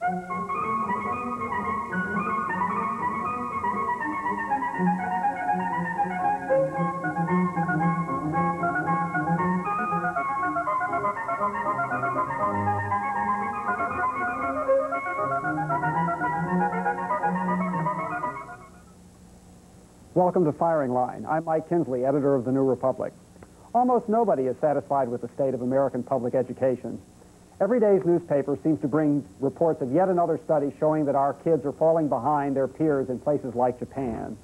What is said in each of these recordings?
Welcome to Firing Line. I'm Mike Kinsley, editor of The New Republic. Almost nobody is satisfied with the state of American public education. Every day's newspaper seems to bring reports of yet another study showing that our kids are falling behind their peers in places like Japan.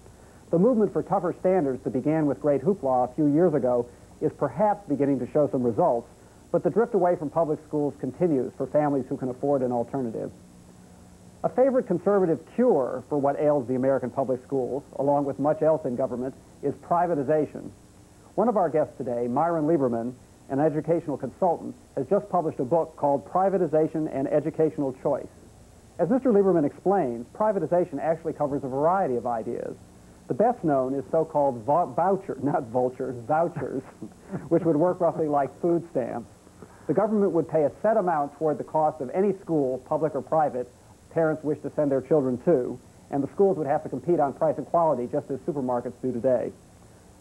The movement for tougher standards that began with great hoopla a few years ago is perhaps beginning to show some results, but the drift away from public schools continues for families who can afford an alternative. A favorite conservative cure for what ails the American public schools, along with much else in government, is privatization. One of our guests today, Myron Lieberman, an educational consultant, has just published a book called Privatization and Educational Choice. As Mr. Lieberman explains, privatization actually covers a variety of ideas. The best known is so-called vouchers, which would work roughly like food stamps. The government would pay a set amount toward the cost of any school, public or private, parents wish to send their children to, and the schools would have to compete on price and quality just as supermarkets do today.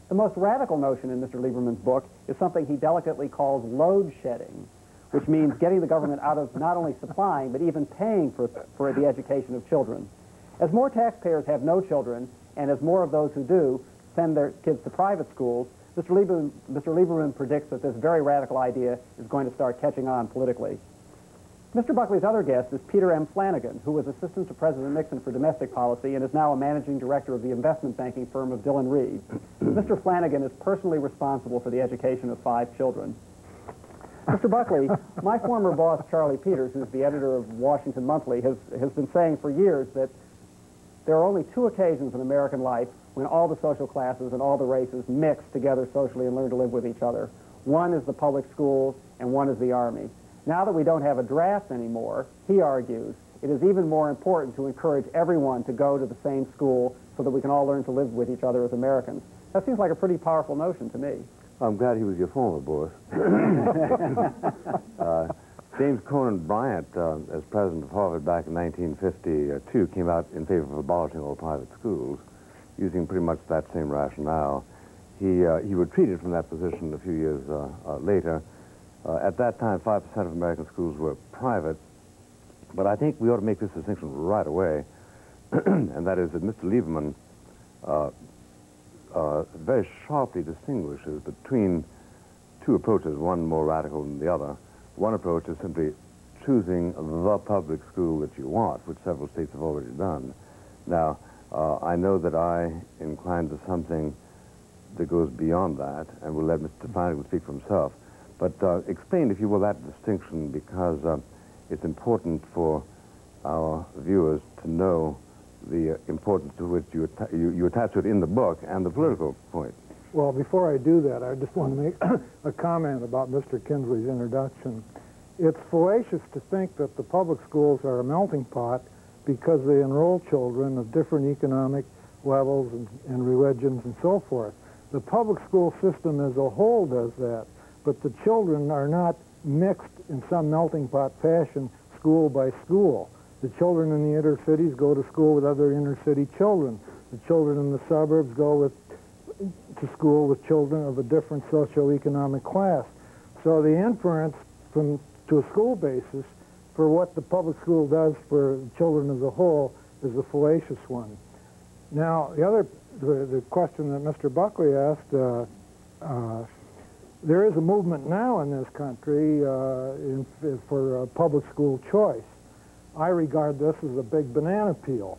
The most radical notion in Mr. Lieberman's book is something he delicately calls load shedding, which means getting the government out of not only supplying, but even paying for the education of children. As more taxpayers have no children, and as more of those who do send their kids to private schools, Mr. Lieberman predicts that this very radical idea is going to start catching on politically. Mr. Buckley's other guest is Peter M. Flanagan, who was Assistant to President Nixon for Domestic Policy and is now a Managing Director of the investment banking firm of Dillon Read. Mr. Flanagan is personally responsible for the education of 5 children. Mr. Buckley, my former boss, Charlie Peters, who's the editor of Washington Monthly, has been saying for years that there are only 2 occasions in American life when all the social classes and all the races mix together socially and learn to live with each other. One is the public schools, and one is the Army. Now that we don't have a draft anymore, he argues, it is even more important to encourage everyone to go to the same school so that we can all learn to live with each other as Americans. That seems like a pretty powerful notion to me. I'm glad he was your former boss. James Conan Bryant, as president of Harvard back in 1952, came out in favor of abolishing all private schools, using pretty much that same rationale. He retreated from that position a few years later. At that time, 5% of American schools were private, but I think we ought to make this distinction right away, and that is that Mr. Lieberman very sharply distinguishes between 2 approaches, one more radical than the other. One approach is simply choosing the public school that you want, which several states have already done. Now, I know that I incline to something that goes beyond that, and we'll let Mr. Flanagan speak for himself. But explain, if you will, that distinction, because it's important for our viewers to know the importance to which you attach to it in the book and the political point. Well, before I do that, I just want to make a comment about Mr. Kinsley's introduction. It's fallacious to think that the public schools are a melting pot because they enroll children of different economic levels and religions and so forth. The public school system as a whole does that, but the children are not mixed in some melting pot fashion, school by school. The children in the inner cities go to school with other inner city children. The children in the suburbs go to school with children of a different socioeconomic class. So the inference to a school basis for what the public school does for children as a whole is a fallacious one. Now, the question that Mr. Buckley asked, there is a movement now in this country for public school choice. I regard this as a big banana peel.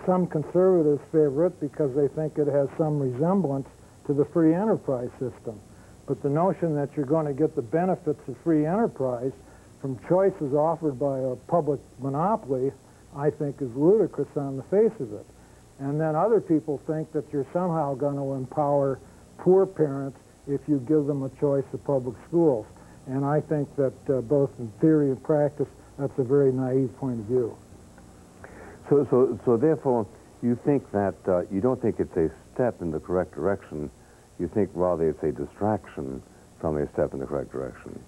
Some conservatives favor it because they think it has some resemblance to the free enterprise system. But the notion that you're going to get the benefits of free enterprise from choices offered by a public monopoly, I think is ludicrous on the face of it. And then other people think that you're somehow going to empower poor parents if you give them a choice of public schools. And I think that both in theory and practice, that's a very naive point of view. So therefore, you think that, you don't think it's a step in the correct direction, you think rather it's a distraction from a step in the correct direction.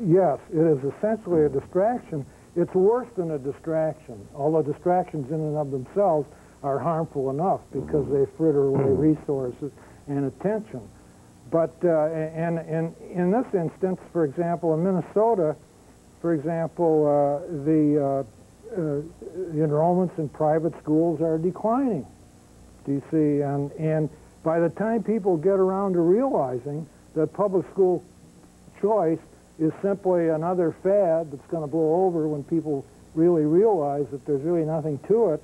Yes, it is essentially a distraction It's worse than a distraction, although distractions in and of themselves are harmful enough because they fritter away resources and attention. But and in this instance, for example, in Minnesota, for example, the enrollments in private schools are declining. Do you see? And by the time people get around to realizing that public school choice is simply another fad that's going to blow over when people really realize that there's really nothing to it,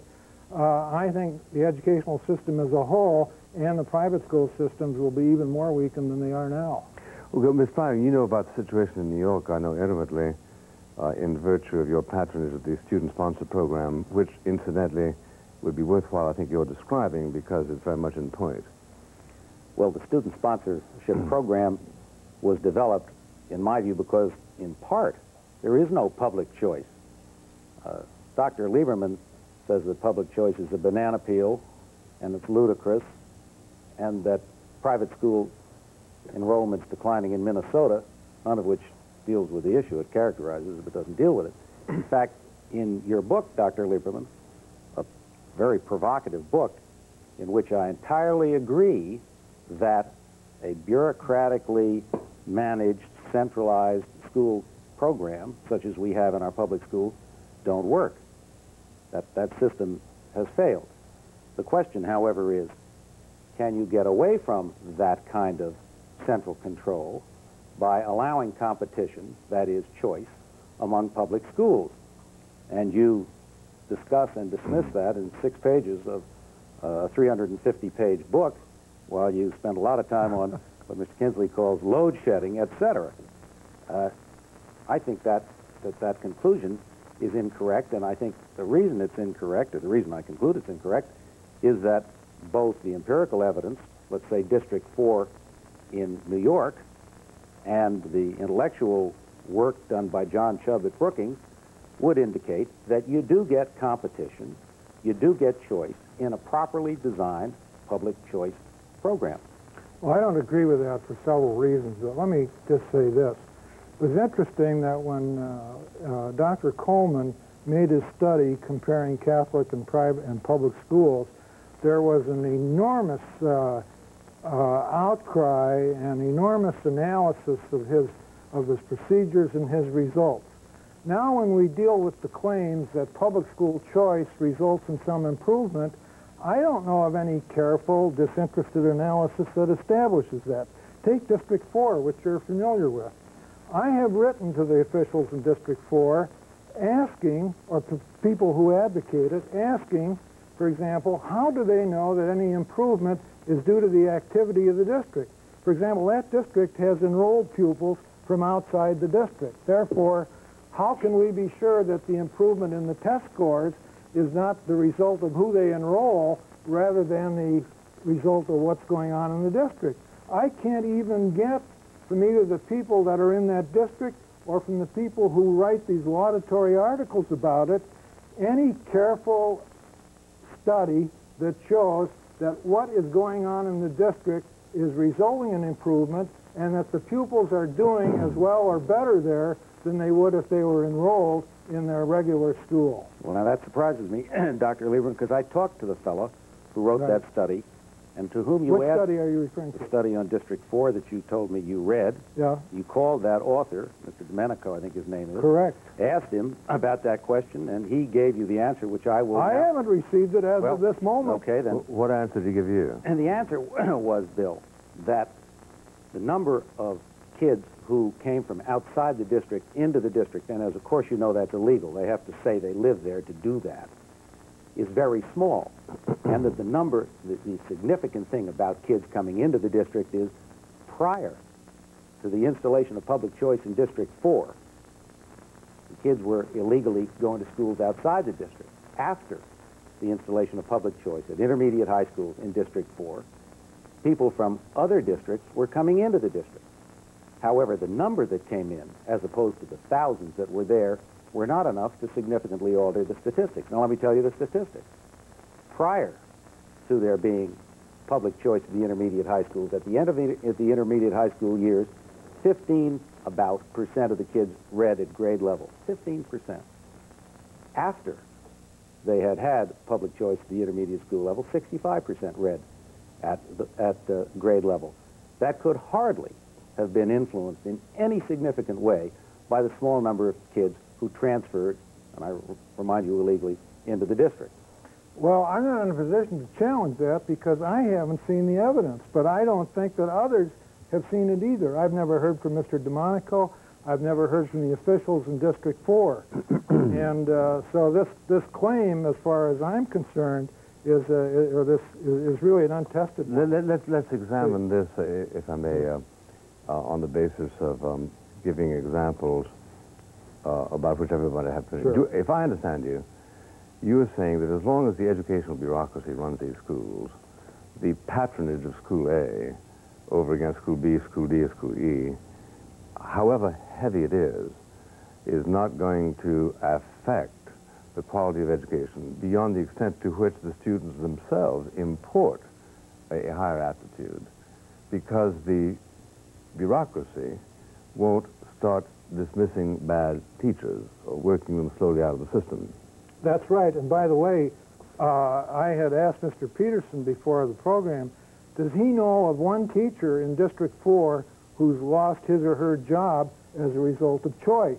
I think the educational system as a whole and the private school systems will be even more weakened than they are now. Well, Ms. Pryor, you know about the situation in New York, I know intimately, in virtue of your patronage of the student-sponsored program, which, incidentally, would be worthwhile, I think, you're describing because it's very much in point. Well, the student sponsorship program was developed, in my view, because, in part, there is no public choice. Dr. Lieberman says that public choice is a banana peel, and it's ludicrous, and that private school enrollment's declining in Minnesota, none of which deals with the issue. It characterizes it, but doesn't deal with it. In fact, in your book, Dr. Lieberman, a very provocative book, in which I entirely agree that a bureaucratically managed, centralized school program, such as we have in our public schools, don't work. That system has failed. The question, however, is, can you get away from that kind of central control by allowing competition, that is, choice, among public schools? And you discuss and dismiss that in 6 pages of a 350-page book, while you spend a lot of time on what Mr. Kinsley calls load shedding, etc. I think that conclusion is incorrect, and I think the reason it's incorrect, or the reason I conclude it's incorrect, is that both the empirical evidence, let's say District 4 in New York, and the intellectual work done by John Chubb at Brookings would indicate that you do get competition, you do get choice in a properly designed public choice program. Well, I don't agree with that for several reasons, but let me just say this. It was interesting that when Dr. Coleman made his study comparing Catholic and private and public schools, there was an enormous outcry and enormous analysis of his procedures and his results. Now when we deal with the claims that public school choice results in some improvement, I don't know of any careful, disinterested analysis that establishes that. Take District 4, which you're familiar with. I have written to the officials in District 4 asking, or to people who advocate it, asking, for example, how do they know that any improvement is due to the activity of the district? For example, that district has enrolled pupils from outside the district. Therefore, how can we be sure that the improvement in the test scores is not the result of who they enroll rather than the result of what's going on in the district? I can't even get from either the people that are in that district or from the people who write these laudatory articles about it any careful study that shows that what is going on in the district is resulting in improvement and that the pupils are doing as well or better there than they would if they were enrolled in their regular school. Well, now that surprises me, Dr. Lieberman, because I talked to the fellow who wrote that study, and to whom you Which asked... study are you referring to? The study on District 4 that you told me you read. Yeah. You called that author, Mr. Domenico, I think his name is. Correct. Asked him about that question, and he gave you the answer, which I will I now... haven't received it as of this moment. Okay, then. What answer did he give you? And the answer was, Bill, that the number of kids who came from outside the district into the district, and as of course you know that's illegal, they have to say they live there to do that, is very small. And that the significant thing about kids coming into the district is prior to the installation of public choice in District 4, the kids were illegally going to schools outside the district. After the installation of public choice at intermediate high schools in District 4, people from other districts were coming into the district. However, the number that came in, as opposed to the thousands that were there, were not enough to significantly alter the statistics. Now, let me tell you the statistics. Prior to there being public choice at the intermediate high schools, at the end of the intermediate high school years, 15% of the kids read at grade level. 15%. after they had had public choice at the intermediate school level, 65% read at the grade level. That could hardly have been influenced in any significant way by the small number of kids who transferred, and I remind you illegally, into the district. Well, I'm not in a position to challenge that because I haven't seen the evidence, but I don't think that others have seen it either. I've never heard from Mr. DeMonico. I've never heard from the officials in District 4. And so this claim, as far as I'm concerned, is really an untested one. Let's examine this, if I may, on the basis of giving examples about which everybody has to... Sure. If I understand you, you are saying that as long as the educational bureaucracy runs these schools, the patronage of School A over against School B, School D, or School E, however heavy it is not going to affect the quality of education beyond the extent to which the students themselves import a higher aptitude, because the bureaucracy won't start dismissing bad teachers or working them slowly out of the system. That's right. And by the way, I had asked Mr. Peterson before the program, does he know of one teacher in District 4 who's lost his or her job as a result of choice?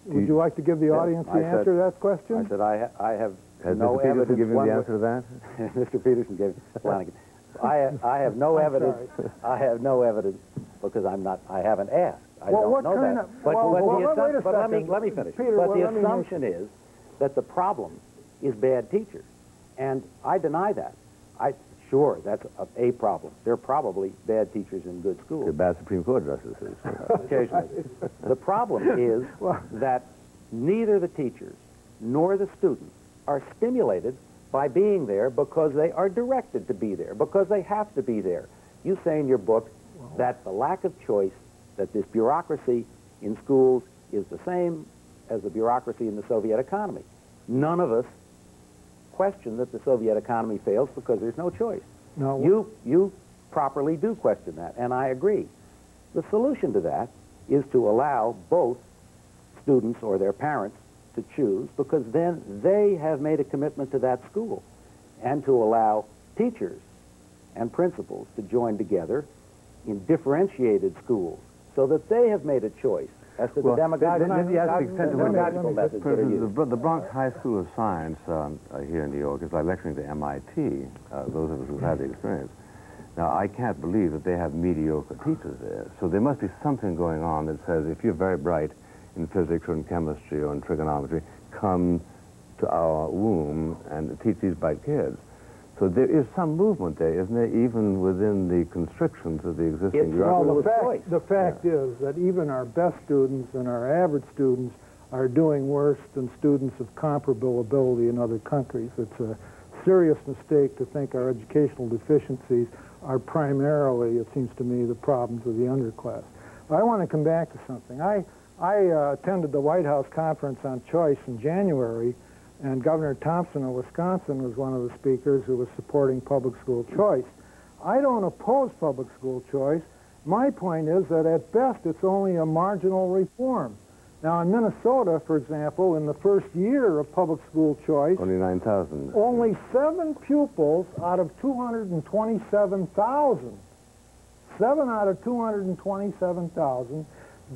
Would you like to give the audience the answer to that question? I said I have Has no Mr. Peterson evidence. given you the answer to that? Mr. Peterson gave Flanagan. I have no evidence. I have no evidence because I haven't asked. I don't know that. But let me finish. Peter, but the assumption is that the problem is bad teachers, and I deny that. Sure, that's a problem. There are probably bad teachers in good schools. They're bad Supreme Court justices. Occasionally. The problem is that neither the teachers nor the students are stimulated by being there because they are directed to be there, because they have to be there. You say in your book that the lack of choice, that this bureaucracy in schools is the same as the bureaucracy in the Soviet economy. None of us question that the Soviet economy fails because there's no choice. No. You properly do question that, and I agree. The solution to that is to allow both students or their parents to choose, because then they have made a commitment to that school, and to allow teachers and principals to join together in differentiated schools so that they have made a choice as to the demagogical methods that are used. The Bronx High School of Science here in New York is like lecturing to MIT, those of us who've had the experience. Now, I can't believe that they have mediocre teachers there. So there must be something going on that says if you're very bright in physics or in chemistry or in trigonometry, come to our womb and teach these bright kids. So there is some movement there, isn't there, even within the constrictions of the existing bureaucracy? Well, the fact is that even our best students and our average students are doing worse than students of comparable ability in other countries. It's a serious mistake to think our educational deficiencies are primarily, it seems to me, the problems of the underclass. But I want to come back to something. I attended the White House Conference on Choice in January, and Governor Thompson of Wisconsin was one of the speakers who was supporting public school choice. I don't oppose public school choice. My point is that at best it's only a marginal reform. Now in Minnesota, for example, in the first year of public school choice, Only 9,000. only 7 pupils out of 227,000, 7 out of 227,000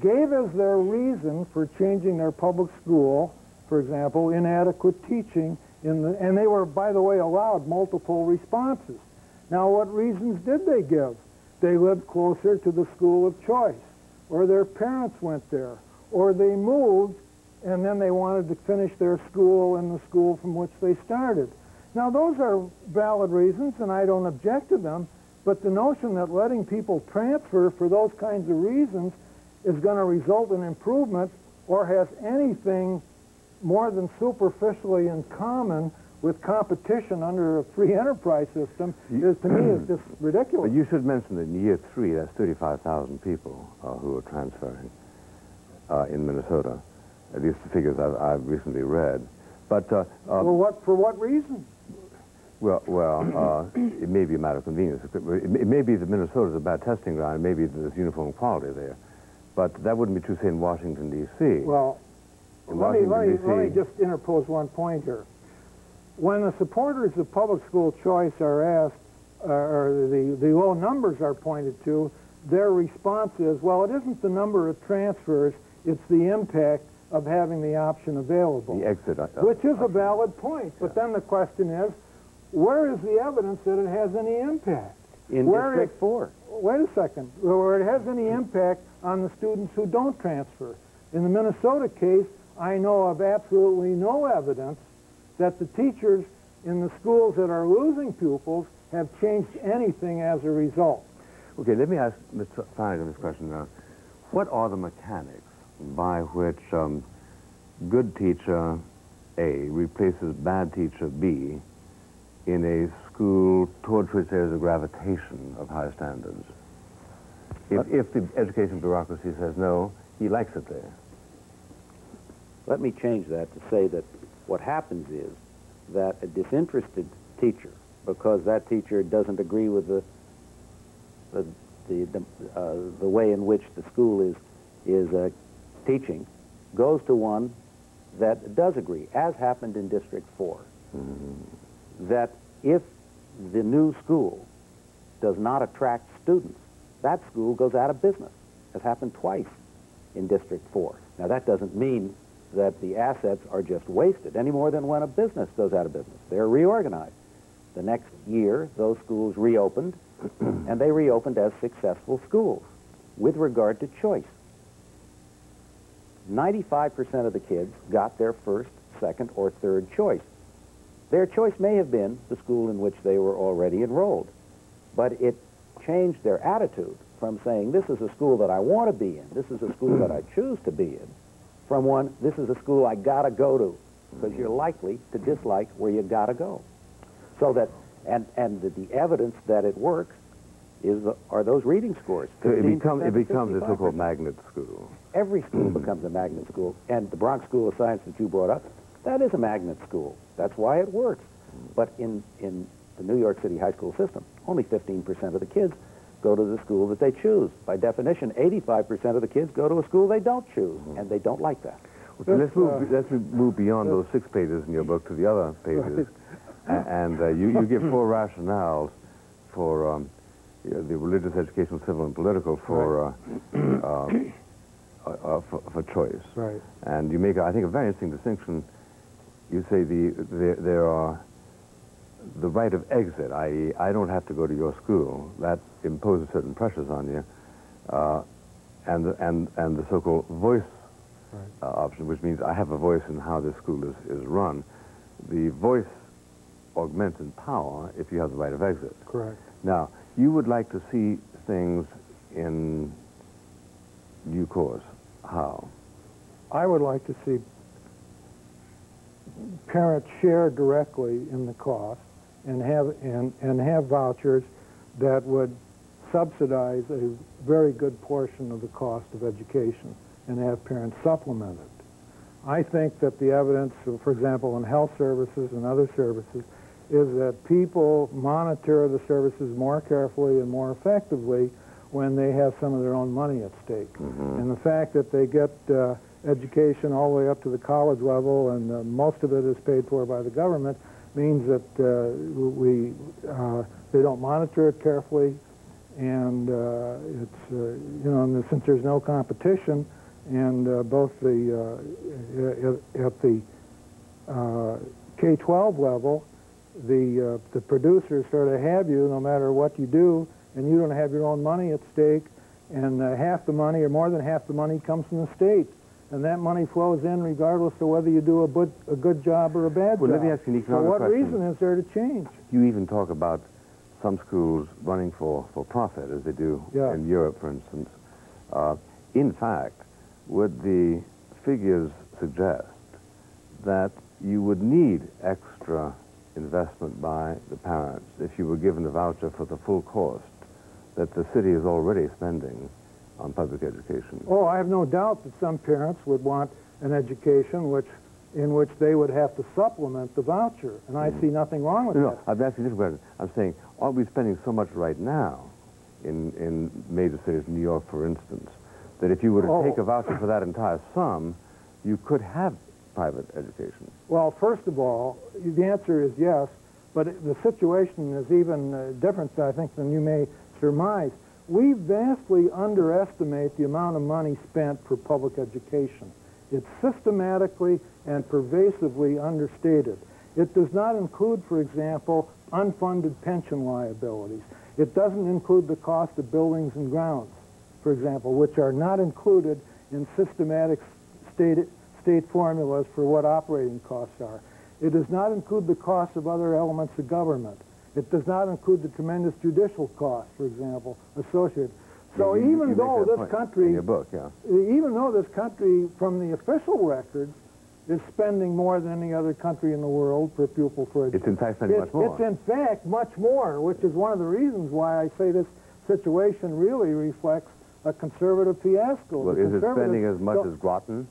gave as their reason for changing their public school, for example, inadequate teaching, and they were, by the way, allowed multiple responses. Now, what reasons did they give? They lived closer to the school of choice, or their parents went there, or they moved, and then they wanted to finish their school in the school from which they started. Now, those are valid reasons, and I don't object to them, but the notion that letting people transfer for those kinds of reasons is going to result in improvement or has anything more than superficially in common with competition under a free enterprise system is, to me, is just ridiculous. But you should mention that in year 3, that's 35,000 people who are transferring in Minnesota. At least the figures I've recently read. But for what reason? Well, it may be a matter of convenience. It may be that Minnesota's a bad testing ground. Maybe there's uniform quality there. But that wouldn't be true, say, in Washington, D.C. Well, in let me Washington, D.C. just interpose one point here. When the supporters of public school choice are asked, or the low numbers are pointed to, their response is, well, it isn't the number of transfers, it's the impact of having the option available. The exit. Which is a valid point. But then the question is, where is the evidence that it has any impact? In District 4. Wait a second. Where it has any impact on the students who don't transfer. In the Minnesota case, I know of absolutely no evidence that the teachers in the schools that are losing pupils have changed anything as a result. Okay, let me ask Mr. Flanagan this question now. What are the mechanics by which good teacher A replaces bad teacher B in a school towards which there's a gravitation of high standards? If the education bureaucracy says no, he likes it there. Let me change that to say that what happens is that a disinterested teacher, because that teacher doesn't agree with the way in which the school is teaching, goes to one that does agree, as happened in District 4. That if the new school does not attract students, that school goes out of business. Has happened twice in District 4. Now, that doesn't mean that the assets are just wasted any more than when a business goes out of business. They're reorganized. The next year, those schools reopened, and they reopened as successful schools with regard to choice. 95% of the kids got their first, second, or third choice. Their choice may have been the school in which they were already enrolled, but it changed their attitude from saying, this is a school that I want to be in, this is a school that I choose to be in, from one, this is a school I gotta go to, because you're likely to dislike where you gotta go. So that, and the evidence that it works are those reading scores. So it becomes a so-called magnet school. Every school becomes a magnet school, and the Bronx School of Science that you brought up, that is a magnet school. That's why it works. But in the New York City high school system, only 15% of the kids go to the school that they choose. By definition, 85% of the kids go to a school they don't choose, and they don't like that. Okay, let's move beyond those 6 pages in your book to the other pages. And you give 4 rationales for the religious, educational, civil, and political for choice. Right. And you make, I think, a very interesting distinction. You say there are the right of exit, i.e., I don't have to go to your school. That imposes certain pressures on you, and the so-called voice option, which means I have a voice in how this school is run. The voice augments in power if you have the right of exit. Correct. Now, you would like to see things in due course. How? I would like to see parents share directly in the cost and have vouchers that would subsidize a very good portion of the cost of education and have parents supplement it. I think that the evidence, for example, in health services and other services, is that people monitor the services more carefully and more effectively when they have some of their own money at stake. And the fact that they get education all the way up to the college level and most of it is paid for by the government means that they don't monitor it carefully, and it's and since there's no competition, and both at the K-12 level, the producers sort of have you no matter what you do, and you don't have your own money at stake, and half the money or more than half the money comes from the state. And that money flows in regardless of whether you do a good job or a bad job. Well, let me ask you an economic question. So what reason is there to change? You even talk about some schools running for profit, as they do in Europe, for instance. In fact, would the figures suggest that you would need extra investment by the parents if you were given a voucher for the full cost that the city is already spending on public education? Oh, I have no doubt that some parents would want an education in which they would have to supplement the voucher, and I see nothing wrong with that. No, I'm asking a different question. I'm saying, aren't we spending so much right now in major cities, New York, for instance, that if you were to take a voucher for that entire sum, you could have private education. Well, first of all, the answer is yes, but the situation is even different, I think, than you may surmise. We vastly underestimate the amount of money spent for public education. It's systematically and pervasively understated. It does not include, for example, unfunded pension liabilities. It doesn't include the cost of buildings and grounds, for example, which are not included in systematic state formulas for what operating costs are. It does not include the costs of other elements of government. It does not include the tremendous judicial costs, for example, associated. So You even make though that this point country, in your book, yeah. even though this country, from the official records, is spending more than any other country in the world per pupil for education. It's in fact spending much more. It's in fact much more, which is one of the reasons why I say this situation really reflects a conservative fiasco. Well, is it spending as much as Groton?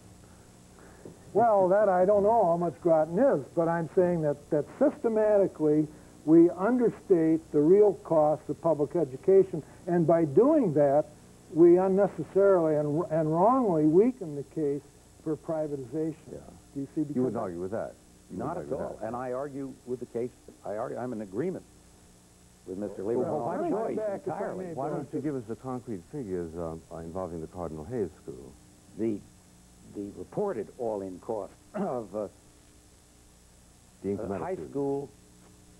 Well, that I don't know how much Groton is, but I'm saying that systematically we understate the real cost of public education, and by doing that, we unnecessarily and wrongly weaken the case for privatization. Yeah. Do you see? You wouldn't argue with that. Not at all. And I argue with the case. I'm in agreement with Mr. Lieberman Well, on I'm choice back if I entirely. may. Why don't you give us the concrete figures involving the Cardinal Hayes School? The reported all-in cost of The a incremental high student. school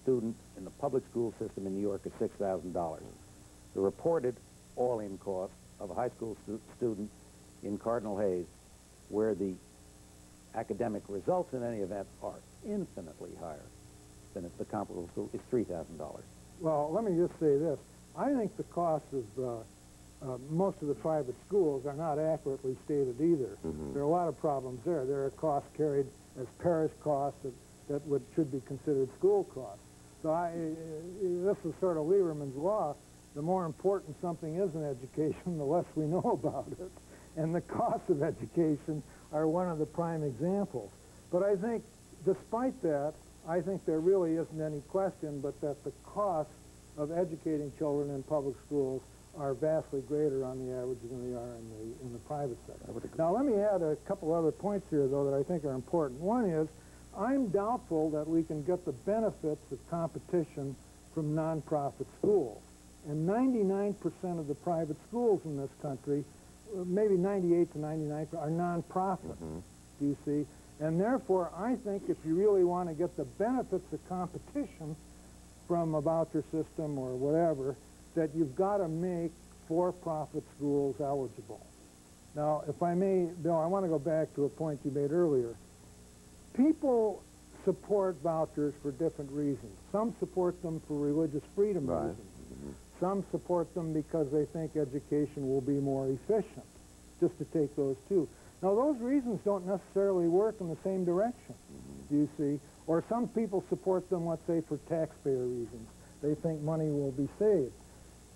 student in the public school system in New York is $6,000. The reported all-in cost of a high school student in Cardinal Hayes, where the academic results in any event are infinitely higher than at the comparable school, is $3,000. Well, let me just say this. I think the costs of most of the private schools are not accurately stated either. There are a lot of problems there. There are costs carried as parish costs that should be considered school costs. So this is sort of Lieberman's law. The more important something is in education, the less we know about it. And the costs of education are one of the prime examples. But I think, despite that, I think there really isn't any question but that the costs of educating children in public schools are vastly greater on the average than they are in the private sector. Now, let me add a couple other points here, though, that I think are important. One is, I'm doubtful that we can get the benefits of competition from nonprofit schools. And 99% of the private schools in this country, maybe 98 to 99, are nonprofit, do you see? And therefore, I think if you really want to get the benefits of competition from a voucher system or whatever, that you've got to make for-profit schools eligible. Now, if I may, Bill, I want to go back to a point you made earlier. People support vouchers for different reasons. Some support them for religious freedom reasons. Some support them because they think education will be more efficient, just to take those two. Now, those reasons don't necessarily work in the same direction, you see. Or some people support them, let's say, for taxpayer reasons. They think money will be saved.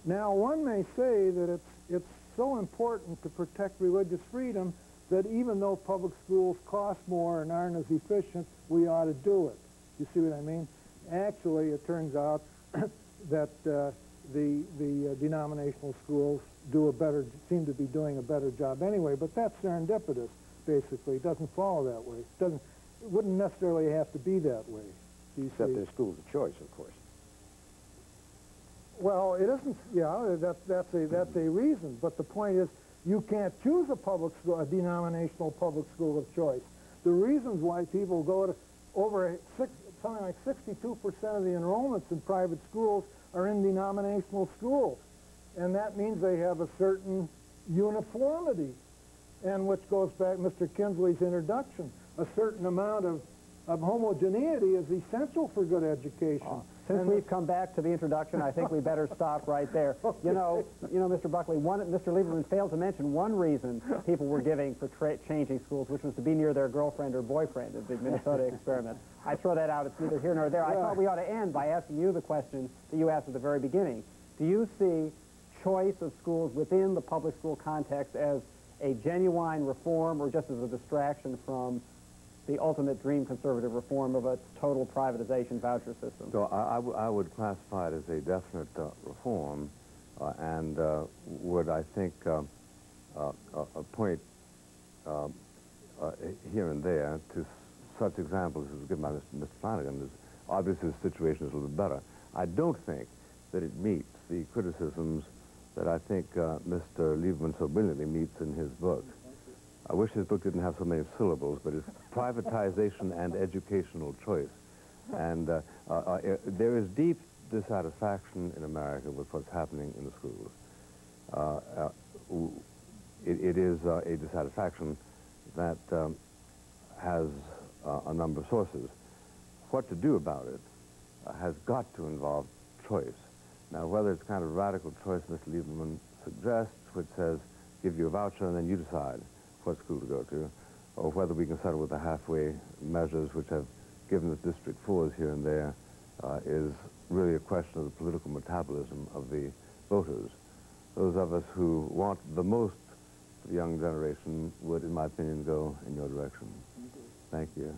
Now, one may say that it's so important to protect religious freedom that even though public schools cost more and aren't as efficient, we ought to do it. You see what I mean? Actually, it turns out that the denominational schools seem to be doing a better job anyway, but that's serendipitous, basically. It doesn't follow that way. It wouldn't necessarily have to be that way. Do you Except see? there's schools of choice, of course. Well, it isn't, yeah, that's a reason, but the point is you can't choose a public school, a denominational public school of choice. The reasons why people go to something like 62% of the enrollments in private schools are in denominational schools, and that means they have a certain uniformity, and which goes back Mr. Kinsley's introduction. A certain amount of homogeneity is essential for good education. Since we've come back to the introduction, I think we better stop right there. Okay. You know, Mr. Buckley, Mr. Lieberman failed to mention one reason people were giving for changing schools, which was to be near their girlfriend or boyfriend at the Minnesota experiment. I throw that out. It's neither here nor there. I thought we ought to end by asking you the question that you asked at the very beginning. Do you see choice of schools within the public school context as a genuine reform or just as a distraction from the ultimate dream conservative reform of a total privatization voucher system? So I would classify it as a definite reform and would, I think, point here and there to such examples as given by Mr. Flanagan. Obviously, the situation is a little bit better. I don't think that it meets the criticisms that I think Mr. Lieberman so brilliantly meets in his book. I wish his book didn't have so many syllables, but it's privatization and educational choice. And there is deep dissatisfaction in America with what's happening in the schools. It is a dissatisfaction that has a number of sources. What to do about it has got to involve choice. Now, whether it's kind of radical choice Mr. Lieberman suggests, which says, give you a voucher and then you decide what school to go to, or whether we can settle with the halfway measures which have given us District 4s here and there, is really a question of the political metabolism of the voters. Those of us who want the most for the young generation would, in my opinion, go in your direction. Thank you.